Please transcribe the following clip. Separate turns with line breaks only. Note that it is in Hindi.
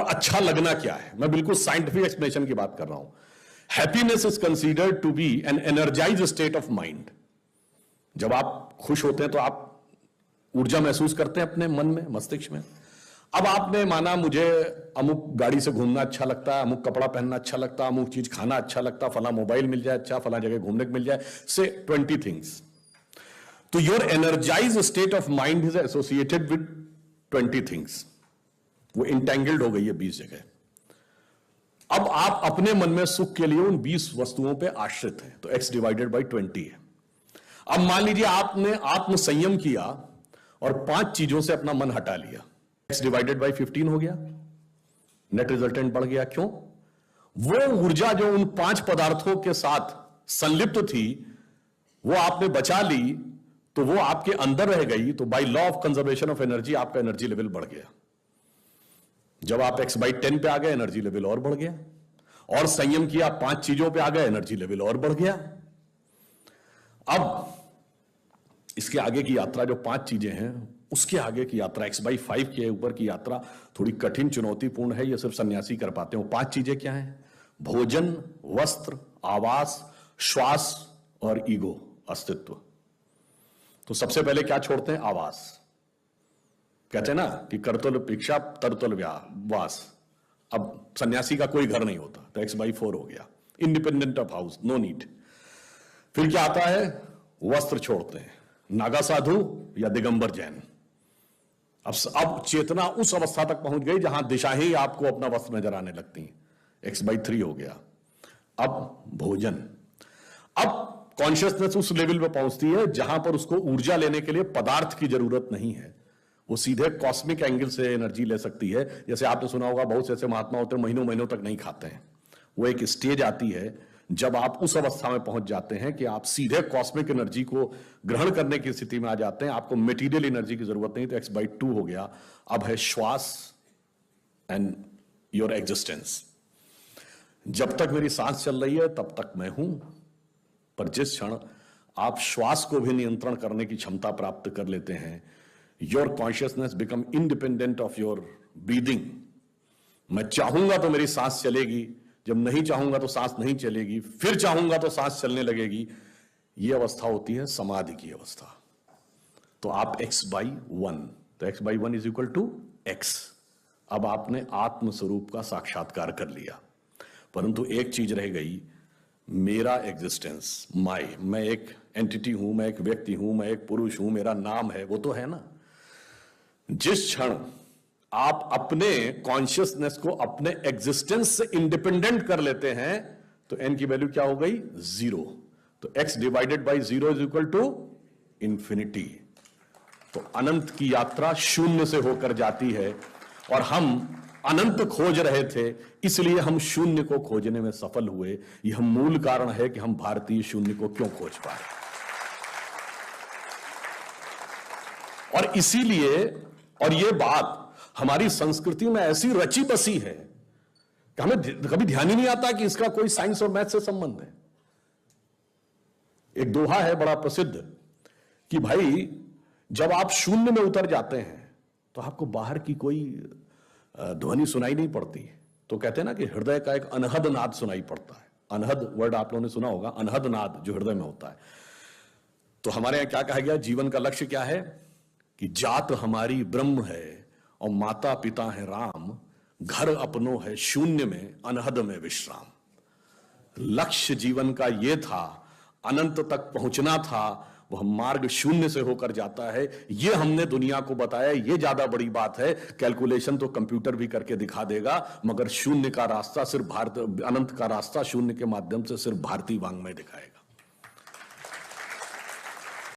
अब अच्छा लगना क्या है, मैं बिल्कुल साइंटिफिक एक्सप्लेनेशन की बात कर रहा हूं। Happiness is considered to be an energised state of mind. जब आप खुश होते हैं तो आप ऊर्जा महसूस करते हैं अपने मन में, मस्तिष्क में। अब आपने माना मुझे अमुक गाड़ी से घूमना अच्छा लगता है, अमुक कपड़ा पहनना अच्छा लगता है, अमुक चीज खाना अच्छा लगता है, फला मोबाइल मिल जाए अच्छा, फला जगह घूमने को मिल जाए, से 20 थिंग्स। तो your energised state of mind is associated with 20 things. वो इंटेंगल्ड हो गई है 20 जगह। अब आप अपने मन में सुख के लिए उन 20 वस्तुओं पे आश्रित हैं, तो x डिवाइडेड बाई 20 है। अब मान लीजिए आपने आत्म संयम किया और 5 चीजों से अपना मन हटा लिया, x डिवाइडेड बाई 15 हो गया, नेट रिजल्टेंट बढ़ गया। क्यों? वो ऊर्जा जो उन 5 पदार्थों के साथ संलिप्त थी वो आपने बचा ली, तो वो आपके अंदर रह गई, तो by law of conservation of energy आपका एनर्जी लेवल बढ़ गया। जब आप x/10 पे आ गए, एनर्जी लेवल और बढ़ गया, और संयम किया, 5 चीजों पे आ गए, एनर्जी लेवल और बढ़ गया। अब इसके आगे की यात्रा जो 5 चीजें हैं, उसके आगे की यात्रा x/5 के ऊपर की यात्रा थोड़ी कठिन चुनौतीपूर्ण है, ये सिर्फ सन्यासी कर पाते हो। 5 चीजें क्या हैं? भोजन, वस्त्र, आवास, श्वास और ईगो, अस्तित्व। तो सबसे पहले क्या छोड़ते हैं? आवास। कहते हैं ना कि करतुल भिक्षा तरतुल वास। अब सन्यासी का कोई घर नहीं होता, तो x/4 हो गया, independent of house, no need. फिर क्या आता है? वस्त्र छोड़ते हैं, नागा साधु या दिगंबर जैन। अब चेतना उस अवस्था तक पहुंच गई जहां दिशा ही आपको अपना वस्त्र नजर आने लगती है, x/3 हो गया। अब भोजन, अब कॉन्शियसनेस उस लेवल पे पहुंचती है जहां पर उसको ऊर्जा लेने के लिए पदार्थ की जरूरत नहीं है, वो सीधे कॉस्मिक एंगल से एनर्जी ले सकती है। जैसे आपने सुना होगा, बहुत से ऐसे महात्मा होते हैं महीनों महीनों तक नहीं खाते हैं। वो एक स्टेज आती है जब आप उस अवस्था में पहुंच जाते हैं कि आप सीधे कॉस्मिक एनर्जी को ग्रहण करने की स्थिति में आ जाते हैं, आपको मटेरियल एनर्जी की जरूरत नहीं, तो x/2 हो गया। अब है श्वास एंड योर एग्जिस्टेंस। जब तक मेरी सांस चल रही है तब तक मैं हूं, पर जिस क्षण आप श्वास को भी नियंत्रण करने की क्षमता प्राप्त कर लेते हैं, your consciousness become independent of your breathing. मैं चाहूंगा तो मेरी सांस चलेगी, जब नहीं चाहूंगा तो सांस नहीं चलेगी, फिर चाहूंगा तो सांस चलने लगेगी। यह अवस्था होती है समाधि की अवस्था। तो आप x/1, तो x/1 is equal to x। अब आपने आत्म स्वरूप का साक्षात्कार कर लिया, परंतु एक चीज रह गई, मेरा एग्जिस्टेंस, मैं एक एंटिटी हूं, मैं एक व्यक्ति हूं, मैं एक पुरुष हूं, मेरा नाम है, वो तो है ना। जिस क्षण आप अपने कॉन्शियसनेस को अपने एग्जिस्टेंस से इंडिपेंडेंट कर लेते हैं, तो एन की वैल्यू क्या हो गई? 0। तो x divided by 0 is equal to infinity. तो अनंत की यात्रा शून्य से होकर जाती है, और हम अनंत खोज रहे थे, इसलिए हम शून्य को खोजने में सफल हुए। यह मूल कारण है कि हम भारतीय शून्य को क्यों खोज पाए। और इसीलिए, और यह बात हमारी संस्कृति में ऐसी रची बसी है कि हमें कभी ध्यान ही नहीं आता कि इसका कोई साइंस और मैथ से संबंध है। एक दोहा है बड़ा प्रसिद्ध कि भाई जब आप शून्य में उतर जाते हैं तो आपको बाहर की कोई ध्वनि सुनाई नहीं पड़ती। तो कहते हैं ना कि हृदय का एक अनहद नाद सुनाई पड़ता है। अनहद वर्ड आप लोगों ने सुना होगा, अनहद नाद जो हृदय में होता है। तो हमारे यहां क्या कहा गया? जीवन का लक्ष्य क्या है? कि जात हमारी ब्रह्म है और माता पिता है राम, घर अपनों है शून्य में, अनहद में विश्राम। लक्ष्य जीवन का यह था, अनंत तक पहुंचना था, वह मार्ग शून्य से होकर जाता है। यह हमने दुनिया को बताया, यह ज्यादा बड़ी बात है। कैलकुलेशन तो कंप्यूटर भी करके दिखा देगा, मगर शून्य का रास्ता सिर्फ अनंत का रास्ता शून्य के माध्यम से सिर्फ भारतीय वांग्मय दिखाएगा।